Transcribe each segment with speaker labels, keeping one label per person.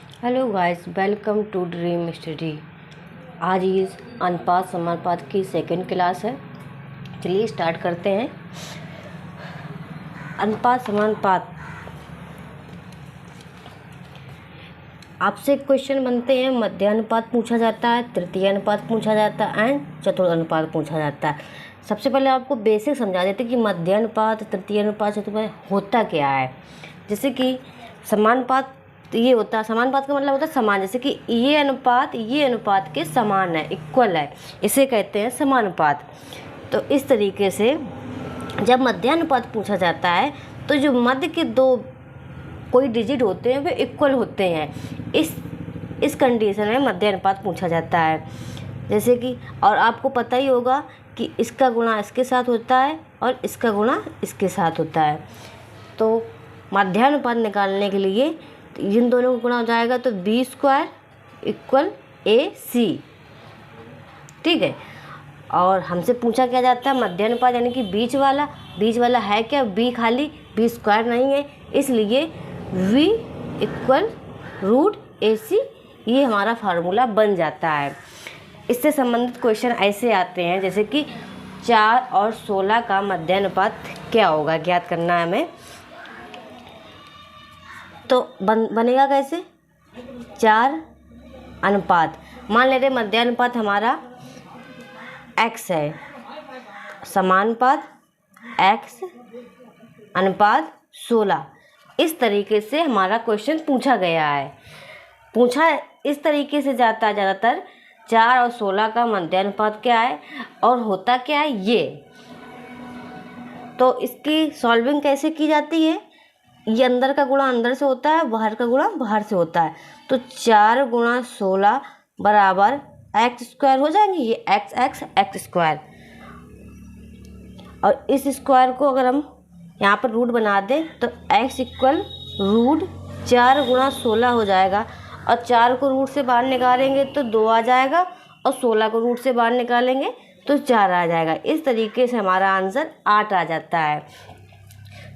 Speaker 1: Hello guys, welcome to dream study. आज इस अनुपात समानुपात की सेकंड क्लास है। चलिए स्टार्ट करते हैं। अनुपात समानुपात, आपसे क्वेश्चन बनते हैं। मध्य अनुपात पूछा जाता है, तृतीय अनुपात पूछा जाता है एंड चतुर्थ अनुपात पूछा जाता है। सबसे पहले आपको बेसिक समझा देते कि मध्य अनुपात, तृतीय अनुपात, चतुर्थ अनुपात होता क्या है। जैसे कि समानुपात ये होता है, समानुपात का मतलब होता है समान। जैसे कि ये अनुपात के समान है, इक्वल है, इसे कहते हैं समानुपात। तो इस तरीके से जब मध्यानुपात पूछा जाता है तो जो मध्य के दो कोई डिजिट होते हैं वे इक्वल होते हैं। इस कंडीशन में मध्यानुपात पूछा जाता है। जैसे कि और आपको पता ही होगा कि इसका गुणा इसके साथ होता है और इसका गुणा इसके साथ होता है। तो मध्यानुपात निकालने के लिए इन दोनों को गुणा हो जाएगा तो बी स्क्वायर इक्वल AC, ठीक है। और हमसे पूछा क्या जाता है मध्यानुपात यानी कि बीच वाला है क्या, बी खाली, बी स्क्वायर नहीं है, इसलिए V इक्वल √AC ये हमारा फार्मूला बन जाता है। इससे संबंधित क्वेश्चन ऐसे आते हैं जैसे कि 4 और 16 का मध्यानुपात क्या होगा, ज्ञात करना है हमें। तो बनेगा कैसे, 4 अनुपात, मान ले रहे मध्यानुपात हमारा x है, समानुपात x अनुपात 16। इस तरीके से हमारा क्वेश्चन पूछा गया है। पूछा इस तरीके से जाता है ज़्यादातर, 4 और 16 का मध्यानुपात क्या है और होता क्या है ये। तो इसकी सॉल्विंग कैसे की जाती है, ये अंदर का गुणा अंदर से होता है, बाहर का गुणा बाहर से होता है। तो 4 गुणा 16 बराबर x स्क्वायर हो जाएंगे, ये x स्क्वायर। और इस स्क्वायर को अगर हम यहाँ पर रूट बना दें तो x इक्वल √4 गुणा 16 हो जाएगा। और 4 को रूट से बाहर निकालेंगे तो 2 आ जाएगा और 16 को रूट से बाहर निकालेंगे तो 4 आ जाएगा। इस तरीके से हमारा आंसर 8 आ जाता है।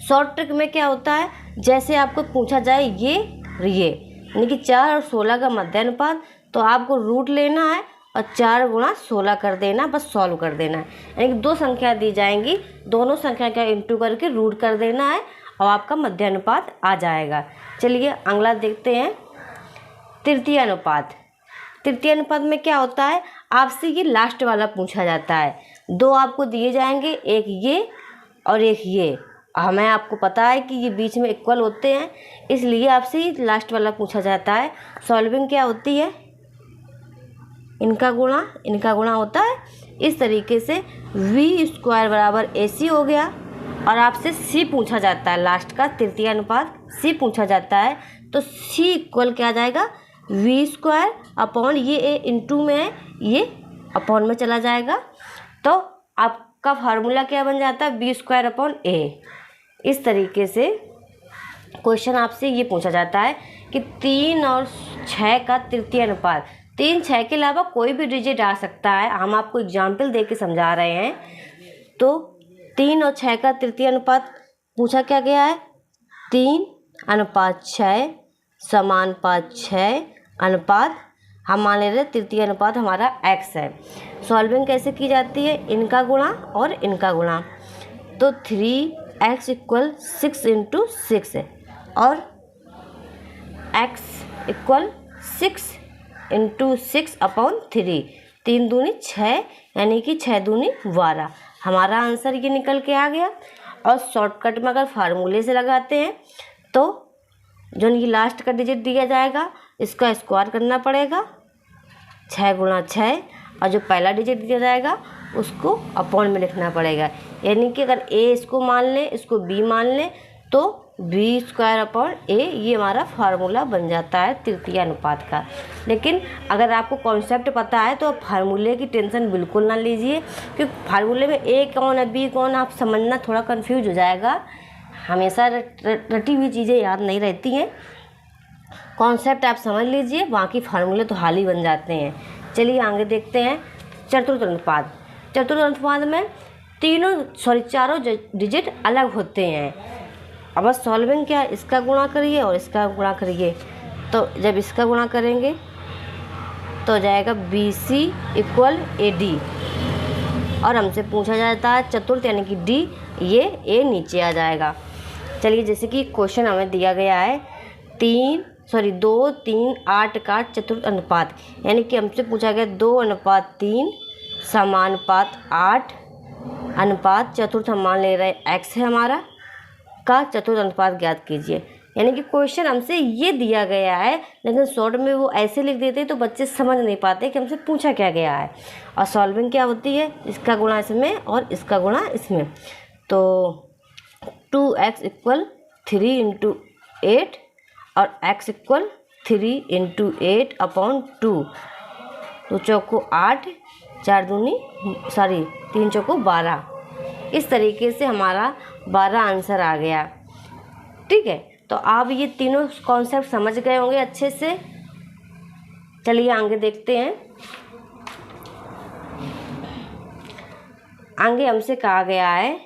Speaker 1: शॉर्ट ट्रिक में क्या होता है, जैसे आपको पूछा जाए ये यानी कि 4 और 16 का मध्यानुपात, तो आपको रूट लेना है और 4 गुणा 16 कर देना, बस सॉल्व कर देना है। यानी कि दो संख्या दी जाएंगी, दोनों संख्या का इंटू करके रूट कर देना है और आपका मध्यानुपात आ जाएगा। चलिए अगला देखते हैं, तृतीय अनुपात। तृतीय अनुपात में क्या होता है, आपसे ये लास्ट वाला पूछा जाता है। दो आपको दिए जाएंगे, एक ये और एक ये। हमें आपको पता है कि ये बीच में इक्वल होते हैं, इसलिए आपसे ये लास्ट वाला पूछा जाता है। सॉल्विंग क्या होती है, इनका गुणा होता है। इस तरीके से V स्क्वायर बराबर AC हो गया। और आपसे C पूछा जाता है, लास्ट का तृतीय अनुपात C पूछा जाता है। तो C इक्वल क्या आ जाएगा, V स्क्वायर अपॉन ये A इंटू में है, ये अपॉन में चला जाएगा। तो आपका फार्मूला क्या बन जाता है, B स्क्वायर अपॉन A। इस तरीके से क्वेश्चन आपसे ये पूछा जाता है कि 3 और 6 का तृतीय अनुपात, 3 6 के अलावा कोई भी डिजिट आ सकता है। हम आपको एग्जाम्पल दे के समझा रहे हैं। तो 3 और 6 का तृतीय अनुपात पूछा क्या गया है, 3:6 समानुपात 6 अनुपात, हम मान ले रहे तृतीय अनुपात हमारा x है। सॉल्विंग कैसे की जाती है, इनका गुणा और इनका गुणा। तो 3x इक्वल 6 × 6 है और x इक्वल 6 × 6 अपॉन 3, 3 दूनी 6 यानी कि 6 दूनी 12। हमारा आंसर ये निकल के आ गया। और शॉर्टकट में अगर फार्मूले से लगाते हैं तो जो ये लास्ट का डिजिट दिया जाएगा इसका स्क्वायर करना पड़ेगा, 6 गुणा 6, और जो पहला डिजिट दिया जाएगा उसको अपॉन में लिखना पड़ेगा। यानी कि अगर A इसको मान लें, इसको B मान लें, तो B स्क्वायर अपॉन A ये हमारा फार्मूला बन जाता है तृतीय अनुपात का। लेकिन अगर आपको कॉन्सेप्ट पता है तो आप फार्मूले की टेंशन बिल्कुल ना लीजिए, क्योंकि फार्मूले में A कौन है B कौन, आप समझना थोड़ा कंफ्यूज हो जाएगा। हमेशा रटी हुई चीज़ें याद नहीं रहती हैं, कॉन्सेप्ट आप समझ लीजिए, बाकी फार्मूले तो हाल ही बन जाते हैं। चलिए आगे देखते हैं चतुर्थ अनुपात। चतुर्थ अनुपात में चारों डिजिट अलग होते हैं। अब बस सॉल्विंग क्या है, इसका गुणा करिए और इसका गुणा करिए। तो जब इसका गुणा करेंगे तो हो जाएगा BC इक्वल AD। और हमसे पूछा जाता है चतुर्थ यानी कि D, ये A नीचे आ जाएगा। चलिए जैसे कि क्वेश्चन हमें दिया गया है 2, 3, 8 का चतुर्थ अनुपात, यानी कि हमसे पूछा गया 2:3 समानुपात 8 अनुपात चतुर्थ, हम मान ले रहे हैं x है हमारा, का चतुर्थ अनुपात ज्ञात कीजिए। यानी कि क्वेश्चन हमसे ये दिया गया है, लेकिन शॉर्ट में वो ऐसे लिख देते तो बच्चे समझ नहीं पाते कि हमसे पूछा क्या गया है। और सॉल्विंग क्या होती है, इसका गुणा इसमें और इसका गुणा इसमें। तो 2x इक्वल 3 × 8 और x इक्वल 3 × 8/2। तो चौको 8, 3 चौको 12। इस तरीके से हमारा 12 आंसर आ गया। ठीक है, तो आप ये तीनों कॉन्सेप्ट समझ गए होंगे अच्छे से। चलिए आगे देखते हैं। आगे हमसे कहा गया है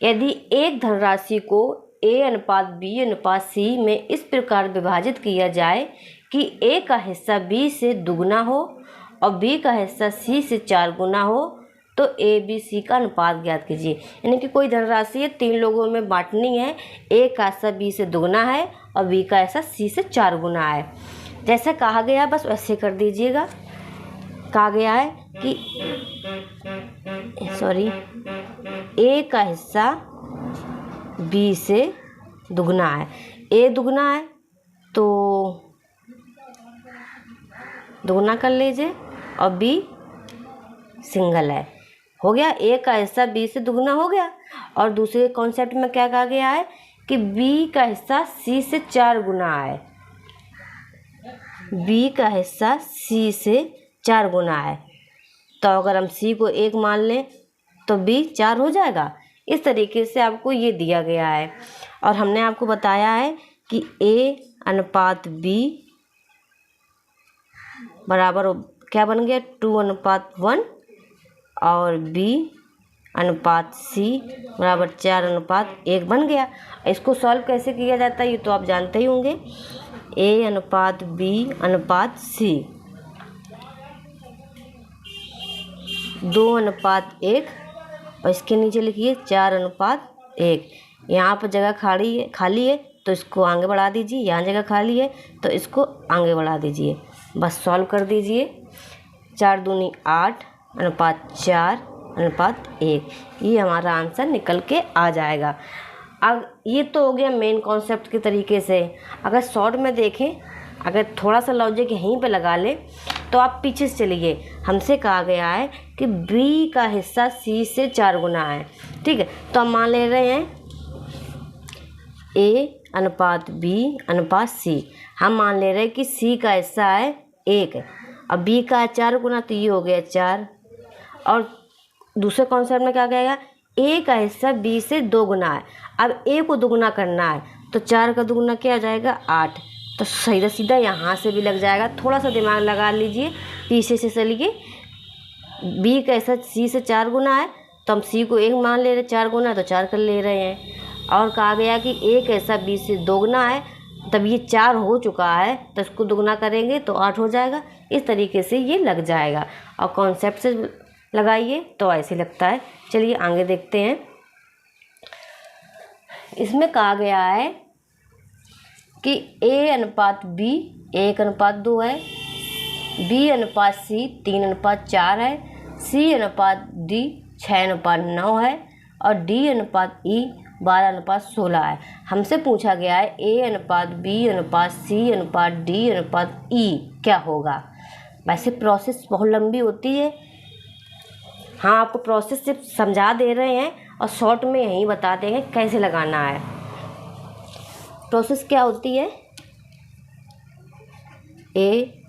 Speaker 1: यदि एक धनराशि को A/B/C में इस प्रकार विभाजित किया जाए कि A का हिस्सा B से दुगना हो और B का हिस्सा C से 4 गुना हो, तो ABC का अनुपात ज्ञात कीजिए। यानी कि कोई धनराशि है, 3 लोगों में बांटनी है, A का हिस्सा B से दुगना है और B का हिस्सा C से 4 गुना है। जैसा कहा गया बस वैसे कर दीजिएगा। कहा गया है कि A का हिस्सा B से दुगना है, A दुगना है तो दुगना कर लीजिए और B सिंगल है, हो गया। A का हिस्सा B से दुगना हो गया। और दूसरे कॉन्सेप्ट में क्या कहा गया है कि B का हिस्सा C से 4 गुना है, B का हिस्सा C से 4 गुना है। तो अगर हम C को 1 मान लें तो B 4 हो जाएगा। इस तरीके से आपको ये दिया गया है। और हमने आपको बताया है कि A/B बराबर क्या बन गया 2:1 और B/C बराबर 4:1 बन गया। इसको सॉल्व कैसे किया जाता है ये तो आप जानते ही होंगे। A/B/C 2:1 और इसके नीचे लिखिए 4:1। यहाँ पर जगह खाली है तो इसको आगे बढ़ा दीजिए, यहाँ जगह खाली है तो इसको आगे बढ़ा दीजिए। बस सॉल्व कर दीजिए। 4 दूनी 8 अनुपात 4:1, ये हमारा आंसर निकल के आ जाएगा। अब ये तो हो गया मेन कॉन्सेप्ट के तरीके से। अगर शॉर्ट में देखें, अगर थोड़ा सा लॉजिक यहीं पे लगा ले तो आप पीछे से चलिए। हमसे कहा गया है कि B का हिस्सा C से 4 गुना है। ठीक है, तो हम मान ले रहे हैं A/B/C। हम मान ले रहे हैं कि C का हिस्सा है 1 और B का है 4 गुना, तो ये हो गया 4। और दूसरे कॉन्सेप्ट में क्या कहेगा, A का हिस्सा B से 2 गुना है। अब A को दुगुना करना है तो 4 का दुगुना क्या हो जाएगा 8। तो सीधा सीधा यहाँ से भी लग जाएगा। थोड़ा सा दिमाग लगा लीजिए, पीछे से चलिए। B का हिस्सा C से 4 गुना है तो हम C को 1 मान ले रहे, 4 गुना तो 4 कर ले रहे हैं। और कहा गया कि A का हिस्सा B से 2 गुना है, तब ये 4 हो चुका है तो इसको दुगना करेंगे तो 8 हो जाएगा। इस तरीके से ये लग जाएगा। और कॉन्सेप्ट से लगाइए तो ऐसे लगता है। चलिए आगे देखते हैं। इसमें कहा गया है कि A/B 1:2 है, B/C 3:4 है, C/D 6:9 है और D/E 12:16 है। हमसे पूछा गया है A/B/C/D/E क्या होगा। वैसे प्रोसेस बहुत लंबी होती है। हाँ, आपको प्रोसेस सिर्फ समझा दे रहे हैं और शॉर्ट में यहीं बता देंगे कैसे लगाना है। प्रोसेस क्या होती है, A/B/C/D/E।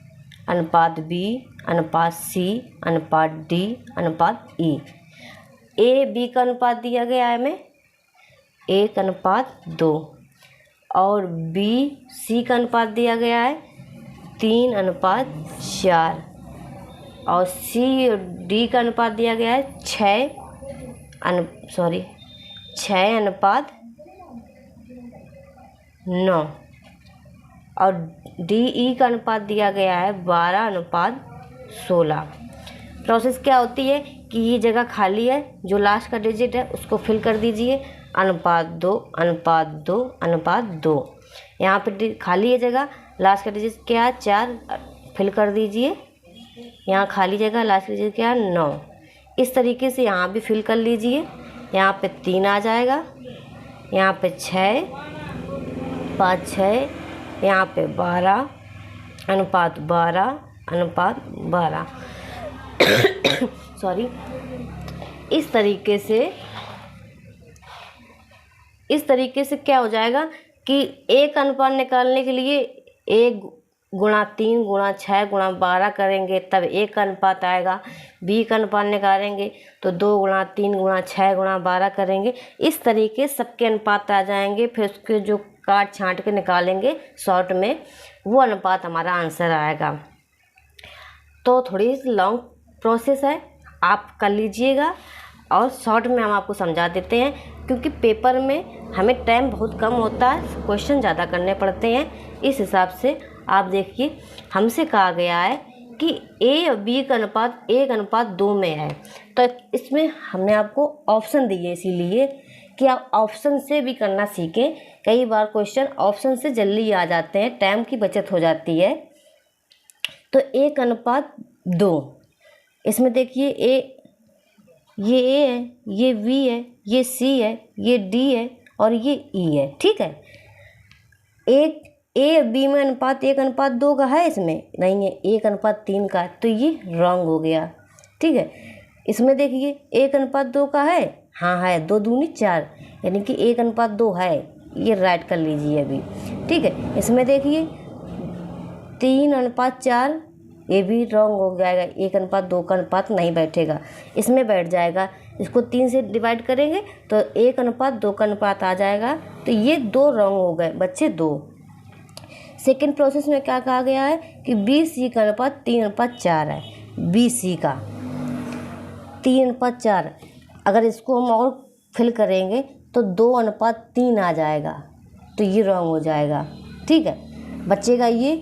Speaker 1: A/B का अनुपात दिया गया है हमें 1:2 और B/C का अनुपात दिया गया है 3:4 और C/D का अनुपात दिया गया है 6:9। और DE का अनुपात दिया गया है 12:16। प्रोसेस क्या होती है कि ये जगह खाली है, जो लास्ट का डिजिट है उसको फिल कर दीजिए, अनुपात 2 अनुपात 2 अनुपात 2। यहाँ पे खाली है जगह, लास्ट का डिजिट क्या है 4, फिल कर दीजिए। यहाँ खाली जगह, लास्ट का डिजिट क्या है 9। इस तरीके से यहाँ भी फिल कर लीजिए। यहाँ पे 3 आ जाएगा, यहाँ पे 6, 5 6, यहाँ पे 12 अनुपात 12 अनुपात 12 सॉरी। इस तरीके से क्या हो जाएगा कि एक अनुपात निकालने के लिए 1 गुणा 3 गुणा 6 गुणा 12 करेंगे तब एक अनुपात आएगा। B का अनुपात निकालेंगे तो 2 गुणा 3 गुणा 6 गुणा 12 करेंगे। इस तरीके सबके अनुपात आ जाएंगे। फिर उसके जो काट छांट के निकालेंगे शॉर्ट में, वो अनुपात हमारा आंसर आएगा। तो थोड़ी लॉन्ग प्रोसेस है, आप कर लीजिएगा और शॉर्ट में हम आपको समझा देते हैं, क्योंकि पेपर में हमें टाइम बहुत कम होता है, क्वेश्चन ज़्यादा करने पड़ते हैं। इस हिसाब से आप देखिए, हमसे कहा गया है कि A और B का अनुपात 1:2 में है। तो इसमें हमने आपको ऑप्शन दिए इसीलिए कि आप ऑप्शन से भी करना सीखें। कई बार क्वेश्चन ऑप्शन से जल्दी आ जाते हैं, टाइम की बचत हो जाती है। तो 1:2 इसमें देखिए ये A है, ये V है, ये C है, ये D है और ये E है। ठीक है, एक A B में अनुपात 1:2 का है, इसमें नहीं है, 1:3 का है, तो ये रॉन्ग हो गया। ठीक है, इसमें देखिए 1:2 का है, हाँ है, 2 दूनी 4, यानी कि 1:2 है, ये राइट कर लीजिए अभी। ठीक है, इसमें देखिए 3:4, ये भी रॉन्ग हो जाएगा, 1:2 का अनुपात नहीं बैठेगा, इसमें बैठ जाएगा। इसको 3 से डिवाइड करेंगे तो 1:2 का अनुपात आ जाएगा। तो ये 2 रॉन्ग हो गए बच्चे, 2। सेकेंड प्रोसेस में क्या कहा गया है कि BC का अनुपात 3:4 है। BC का 3:4, अगर इसको हम और फिल करेंगे तो 2:3 आ जाएगा, तो ये रॉन्ग हो जाएगा। ठीक है, बचेगा ये,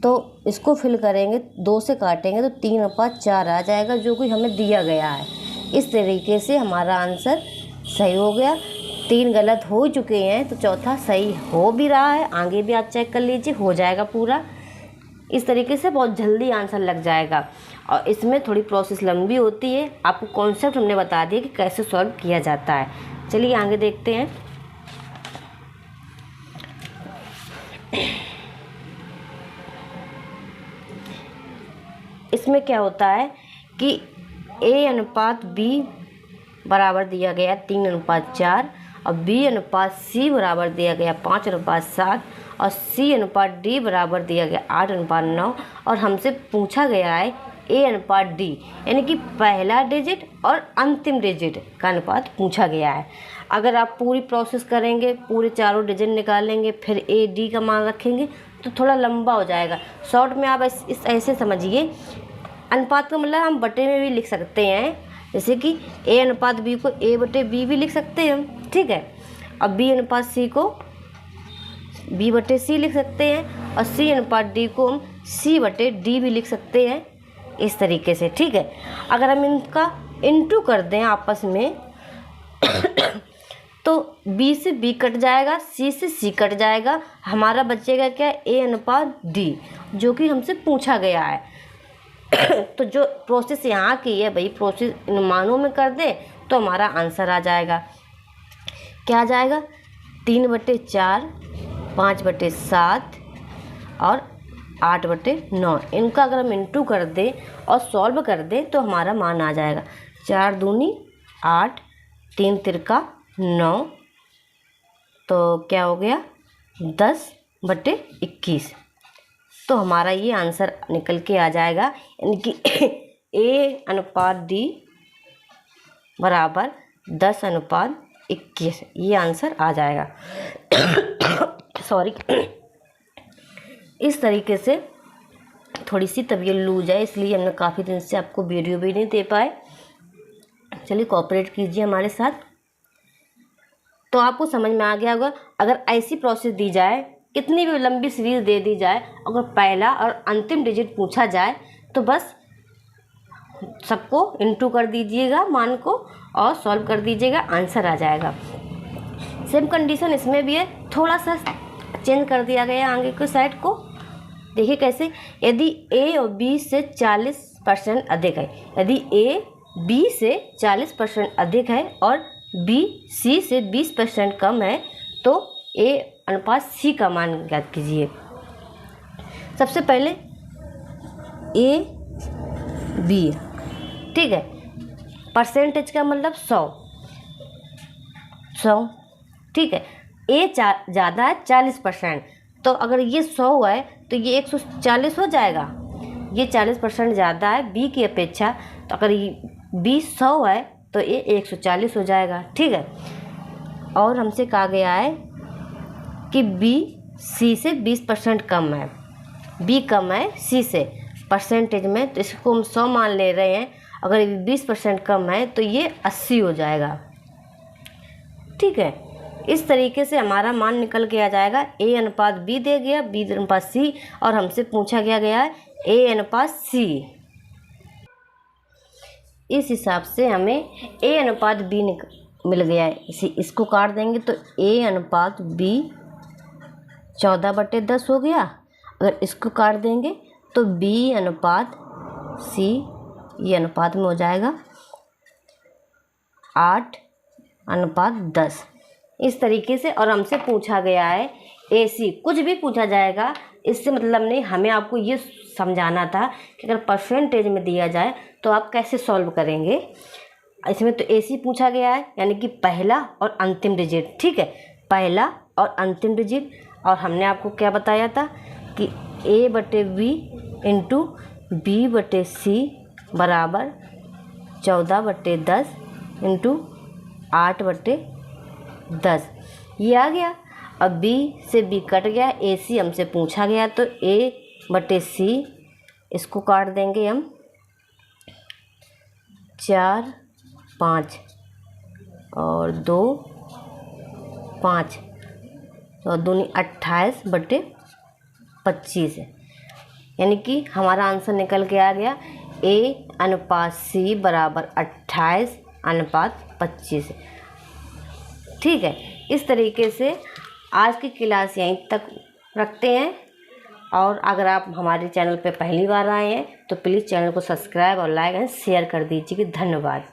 Speaker 1: तो इसको फिल करेंगे, 2 से काटेंगे तो 3:4 आ जाएगा, जो कि हमें दिया गया है। इस तरीके से हमारा आंसर सही हो गया। 3 गलत हो चुके हैं तो चौथा सही हो भी रहा है। आगे भी आप चेक कर लीजिए, हो जाएगा पूरा। इस तरीके से बहुत जल्दी आंसर लग जाएगा। और इसमें थोड़ी प्रोसेस लंबी होती है, आपको कॉन्सेप्ट हमने बता दिया कि कैसे सॉल्व किया जाता है। चलिए आगे देखते हैं। इसमें क्या होता है कि A/B बराबर दिया गया 3:4 और B/C बराबर दिया गया 5:7 और C/D बराबर दिया गया 8:9 और हमसे पूछा गया है A/D, यानी कि पहला डिजिट और अंतिम डिजिट का अनुपात पूछा गया है। अगर आप पूरी प्रोसेस करेंगे, पूरे चारों डिजिट निकालेंगे, फिर AD का मान रखेंगे तो थोड़ा लंबा हो जाएगा। शॉर्ट में आप ऐसे समझिए, अनुपात का मतलब हम बटे में भी लिख सकते हैं, जैसे कि A/B को A/B भी लिख सकते हैं हम। ठीक है, अब B/C को B/C लिख सकते हैं और C/D को हम C/D भी लिख सकते हैं, इस तरीके से। ठीक है, अगर हम इनका इंटू कर दें आपस में तो B से B कट जाएगा, C से C कट जाएगा, हमारा बचेगा क्या A/D, जो कि हमसे पूछा गया है। तो जो प्रोसेस यहाँ की है भाई, प्रोसेस इन मानों में कर दें तो हमारा आंसर आ जाएगा। क्या आ जाएगा? 3/4, 5/7 और 8/9। इनका अगर हम इंटू कर दें और सॉल्व कर दें तो हमारा मान आ जाएगा 4 दूनी 8, 3 तिरका 9, तो क्या हो गया 10/21। तो हमारा ये आंसर निकल के आ जाएगा, यानी कि A/D बराबर 10/21, ये आंसर आ जाएगा। सॉरी, इस तरीके से थोड़ी सी तबीयत लूज है, इसलिए हमने काफ़ी दिन से आपको वीडियो भी नहीं दे पाए। चलिए कोऑपरेट कीजिए हमारे साथ। तो आपको समझ में आ गया होगा। अगर ऐसी प्रोसेस दी जाए कितनी भी लंबी सीरीज दे दी जाए, अगर पहला और अंतिम डिजिट पूछा जाए तो बस सबको इंटू कर दीजिएगा मान को और सॉल्व कर दीजिएगा, आंसर आ जाएगा। सेम कंडीशन इसमें भी है, थोड़ा सा चेंज कर दिया गया आगे की साइड को। देखिए कैसे, यदि ए और बी से 40% अधिक है, यदि ए बी से 40% अधिक है और बी सी से 20% कम है तो ए अनुपात सी का मान ज्ञात कीजिए। सबसे पहले ए बी, ठीक है, परसेंटेज का मतलब 100, ठीक है। ए ज़्यादा है 40%, तो अगर ये 100 है तो ये 140 हो जाएगा। ये 40% ज़्यादा है बी की अपेक्षा, तो अगर बी 100 है तो ये 140 हो जाएगा, ठीक है। और हमसे कहा गया है कि बी सी से 20% कम है, बी कम है सी से परसेंटेज में, तो इसको हम 100 मान ले रहे हैं। अगर 20% कम है तो ये 80 हो जाएगा, ठीक है। इस तरीके से हमारा मान निकल के आ जाएगा। ए अनुपात बी दे गया, बी अनुपात सी, और हमसे पूछा गया है ए अनुपात सी। इस हिसाब से हमें ए अनुपात बी मिल गया है। इसको काट देंगे तो ए अनुपात बी 14/10 हो गया। अगर इसको काट देंगे तो बी अनुपात सी, ये अनुपात में हो जाएगा 8/10, इस तरीके से। और हमसे पूछा गया है ए सी। कुछ भी पूछा जाएगा इससे मतलब नहीं, हमें आपको ये समझाना था कि अगर परसेंटेज में दिया जाए तो आप कैसे सॉल्व करेंगे। इसमें तो ए सी पूछा गया है, यानी कि पहला और अंतिम डिजिट, ठीक है, पहला और अंतिम डिजिट। और हमने आपको क्या बताया था कि A/B इंटू B/C बराबर 14/10 इंटू 8/10, ये आ गया। अब बी से बी कट गया, ए सी हमसे पूछा गया तो A/C, इसको काट देंगे हम 4, 5 और 2, 5 और 2 28/25 है, यानी कि हमारा आंसर निकल के आ गया ए अनुपात सी बराबर 28/25, ठीक है। इस तरीके से आज की क्लास यहीं तक रखते हैं। और अगर आप हमारे चैनल पे पहली बार आए हैं तो प्लीज़ चैनल को सब्सक्राइब और लाइक एंड शेयर कर दीजिए। धन्यवाद।